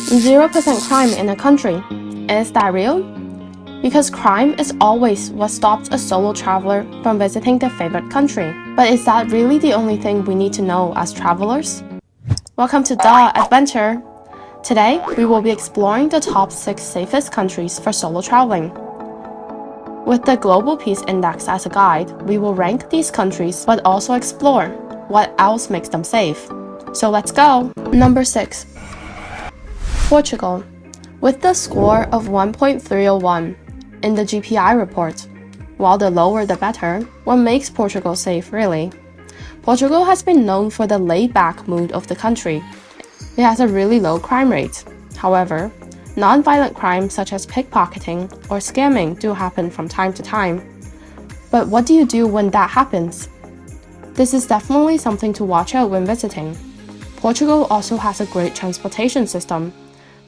0% crime in a country. Is that real? Because crime is always what stops a solo traveler from visiting their favorite country. But is that really the only thing we need to know as travelers? Welcome to The Adventure! Today, we will be exploring the top 6 safest countries for solo traveling. With the Global Peace Index as a guide, we will rank these countries but also explore what else makes them safe. So let's go! Number 6. Portugal. With the score of 1.301 in the GPI report, while the lower the better, what makes Portugal safe really? Portugal has been known for the laid-back mood of the country. It has a really low crime rate. However, non-violent crimes such as pickpocketing or scamming do happen from time to time. But what do you do when that happens? This is definitely something to watch out when visiting. Portugal also has a great transportation system.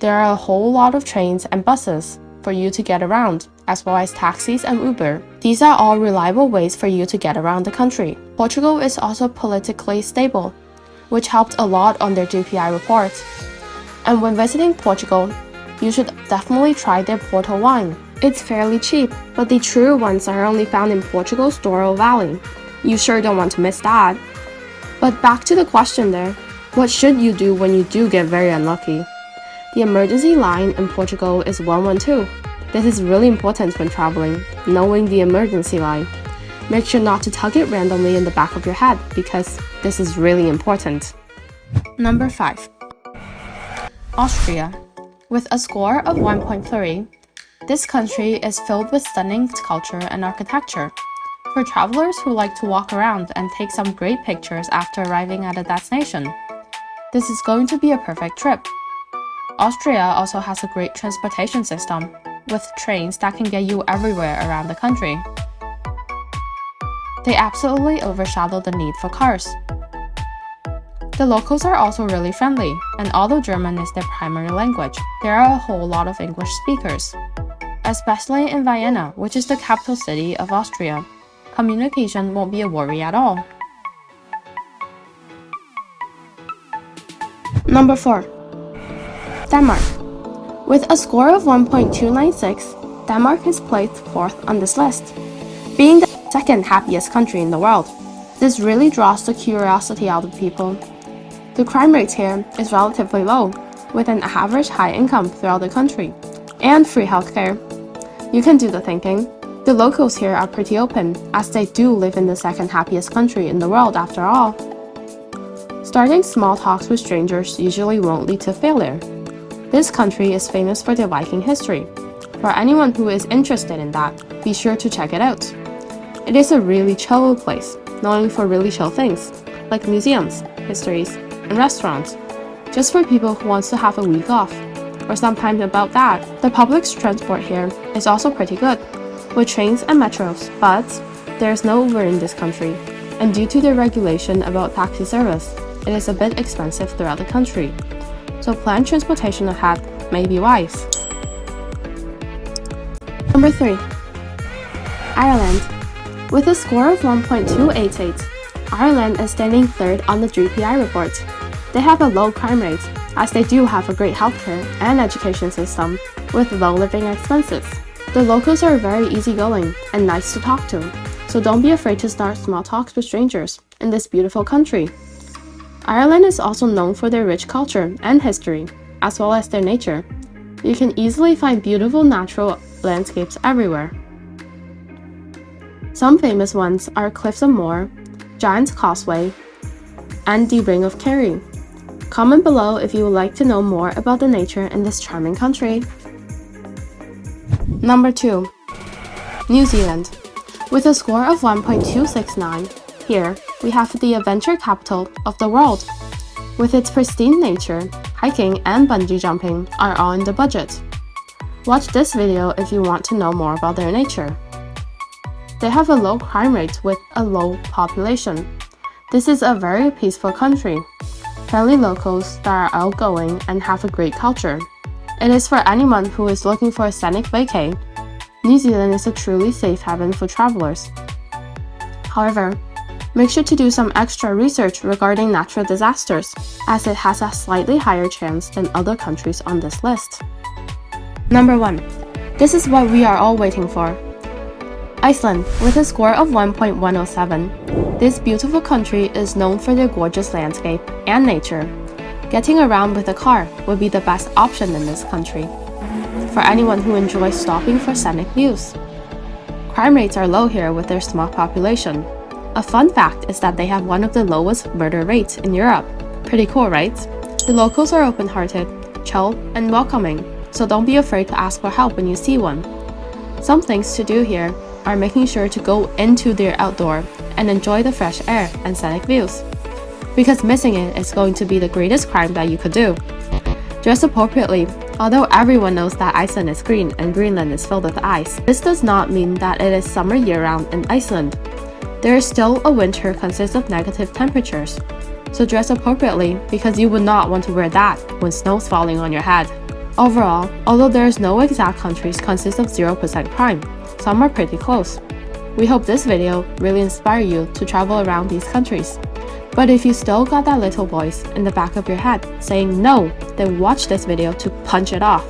There are a whole lot of trains and buses for you to get around, as well as taxis and Uber. These are all reliable ways for you to get around the country. Portugal is also politically stable, which helped a lot on their GPI report. And when visiting Portugal, you should definitely try their Porto wine. It's fairly cheap, but the true ones are only found in Portugal's Douro Valley. You sure don't want to miss that. But back to the question there, what should you do when you do get very unlucky? The emergency line in Portugal is 112. This is really important when traveling, knowing the emergency line. Make sure not to tug it randomly in the back of your head because this is really important. Number 5. Austria. With a score of 1.3, this country is filled with stunning culture and architecture. For travelers who like to walk around and take some great pictures after arriving at a destination, this is going to be a perfect trip. Austria also has a great transportation system, with trains that can get you everywhere around the country. They absolutely overshadow the need for cars. The locals are also really friendly, and although German is their primary language, there are a whole lot of English speakers. Especially in Vienna, which is the capital city of Austria, communication won't be a worry at all. Number 4. Denmark. With a score of 1.296, Denmark is placed 4th on this list, being the second happiest country in the world. This really draws the curiosity out of people. The crime rate here is relatively low, with an average high income throughout the country, and free healthcare. You can do the thinking. The locals here are pretty open, as they do live in the second happiest country in the world after all. Starting small talks with strangers usually won't lead to failure. This country is famous for their Viking history. For anyone who is interested in that, be sure to check it out. It is a really chill place, known for really chill things, like museums, histories, and restaurants, just for people who want to have a week off, or sometimes about that. The public transport here is also pretty good, with trains and metros, but there is no Uber in this country, and due to the regulation about taxi service, it is a bit expensive throughout the country. So plan transportation ahead may be wise. Number 3. Ireland. With a score of 1.288, Ireland is standing 3rd on the GPI report. They have a low crime rate, as they do have a great healthcare and education system, with low living expenses. The locals are very easygoing and nice to talk to, so don't be afraid to start small talks with strangers in this beautiful country. Ireland is also known for their rich culture and history, as well as their nature. You can easily find beautiful natural landscapes everywhere. Some famous ones are Cliffs of Moher, Giant's Causeway, and the Ring of Kerry. Comment below if you would like to know more about the nature in this charming country. Number 2. New Zealand. With a score of 1.269, here we have the adventure capital of the world. With its pristine nature, hiking and bungee jumping are all in the budget. Watch this video if you want to know more about their nature. They have a low crime rate with a low population. This is a very peaceful country. Friendly locals that are outgoing and have a great culture. It is for anyone who is looking for a scenic vacay. New Zealand is a truly safe haven for travelers. However, Make sure to do some extra research regarding natural disasters, as it has a slightly higher chance than other countries on this list. Number 1. This is what we are all waiting for. Iceland, with a score of 1.107. This beautiful country is known for their gorgeous landscape and nature. Getting around with a car would be the best option in this country, for anyone who enjoys stopping for scenic views. Crime rates are low here with their small population. A fun fact is that they have one of the lowest murder rates in Europe. Pretty cool, right? The locals are open-hearted, chill, and welcoming, so don't be afraid to ask for help when you see one. Some things to do here are making sure to go into their outdoor and enjoy the fresh air and scenic views, because missing it is going to be the greatest crime that you could do. Dress appropriately. Although everyone knows that Iceland is green and Greenland is filled with ice, this does not mean that it is summer year-round in Iceland. There is still a winter consists of negative temperatures, so dress appropriately because you would not want to wear that when snow's falling on your head. Overall, although there is no exact countries consist of 0% crime, some are pretty close. We hope this video really inspire you to travel around these countries. But if you still got that little voice in the back of your head saying no, then watch this video to punch it off.